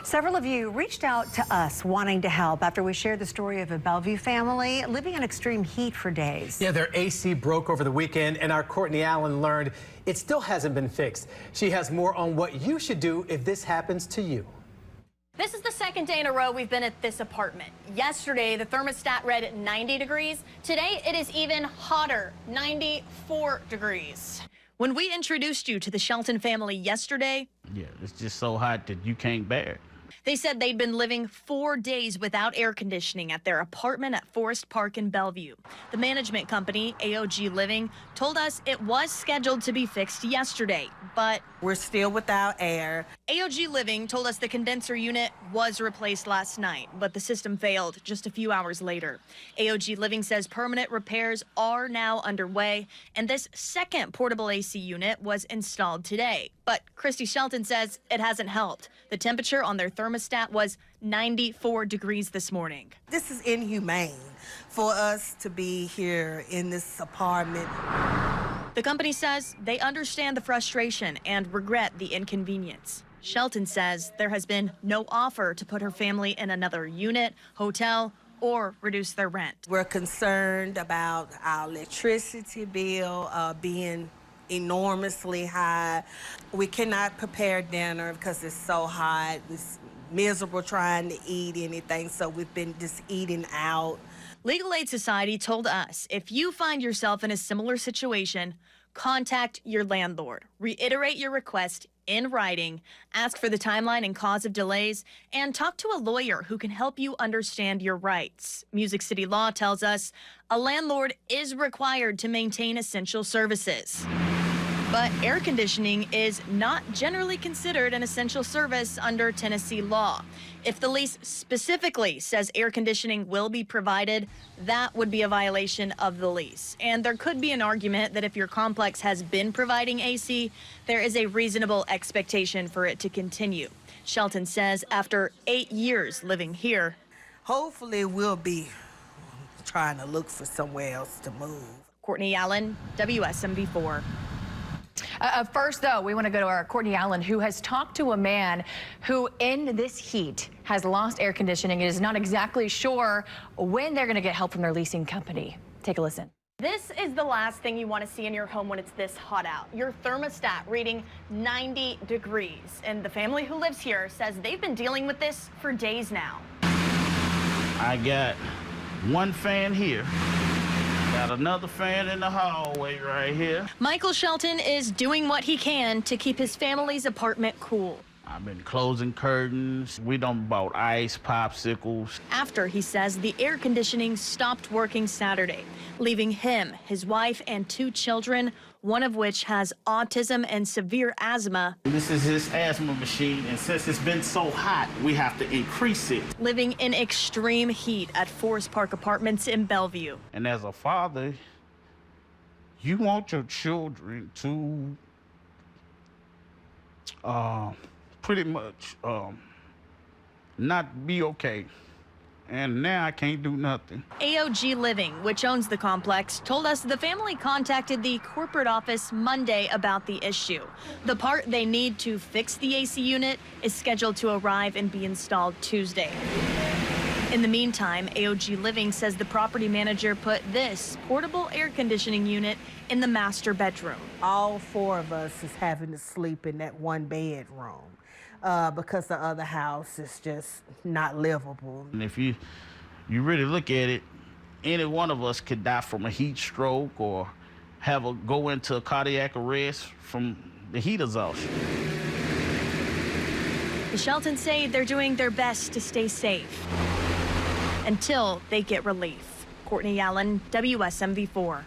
Several of you reached out to us wanting to help after we shared the story of a Bellevue family living in extreme heat for days. Yeah, their AC broke over the weekend, and our Courtney Allen learned it still hasn't been fixed. She has more on what you should do if this happens to you. This is the second day in a row we've been at this apartment. Yesterday, the thermostat read at 90 degrees. Today, it is even hotter, 94 degrees. When we introduced you to the Shelton family yesterday, yeah, it's just so hot that you can't bear it. They said they'd been living 4 days without air conditioning at their apartment at Forest Park in Bellevue. The management company, AOG Living, told us it was scheduled to be fixed yesterday, but we're still without air. AOG Living told us the condenser unit was replaced last night, but the system failed just a few hours later. AOG Living says permanent repairs are now underway, and this second portable AC unit was installed today. But Christy Shelton says it hasn't helped. The temperature on their thermostat was 94 degrees this morning. This is inhumane for us to be here in this apartment. The company says they understand the frustration and regret the inconvenience. Shelton says there has been no offer to put her family in another unit, hotel, or reduce their rent. We're concerned about our electricity bill being enormously high. We cannot prepare dinner because it's so hot. It's miserable trying to eat anything, so we've been just eating out. Legal Aid Society told us if you find yourself in a similar situation, contact your landlord, reiterate your request in writing, ask for the timeline and cause of delays, and talk to a lawyer who can help you understand your rights. Music City law tells us a landlord is required to maintain essential services. But air conditioning is not generally considered an essential service under Tennessee law. If the lease specifically says air conditioning will be provided, that would be a violation of the lease. And there could be an argument that if your complex has been providing AC, there is a reasonable expectation for it to continue. Shelton says after 8 years living here, hopefully we'll be trying to look for somewhere else to move. Courtney Allen, WSMV4. First, though, we want to go to our Courtney Allen, who has talked to a man who, in this heat, has lost air conditioning and is not exactly sure when they're going to get help from their leasing company. Take a listen. This is the last thing you want to see in your home when it's this hot out. Your thermostat reading 90 degrees. And the family who lives here says they've been dealing with this for days now. I got one fan here. Got another fan in the hallway right here. Michael Shelton is doing what he can to keep his family's apartment cool. I've been closing curtains. We done bought ice, popsicles. After, he says, the air conditioning stopped working Saturday, leaving him, his wife, and 2 children, one of which has autism and severe asthma. This is his asthma machine, and since it's been so hot, we have to increase it. Living in extreme heat at Forest Park Apartments in Bellevue. And as a father, you want your children to pretty much not be okay. And now I can't do nothing. AOG Living, which owns the complex, told us the family contacted the corporate office Monday about the issue. The part they need to fix the AC unit is scheduled to arrive and be installed Tuesday. In the meantime, AOG Living says the property manager put this portable air conditioning unit in the master bedroom. All 4 of us is having to sleep in that one bedroom. Because the other house is just not livable. And if you really look at it, any one of us could die from a heat stroke or go into a cardiac arrest from the heat exhaustion. The Sheltons say they're doing their best to stay safe until they get relief. Courtney Allen, WSMV4.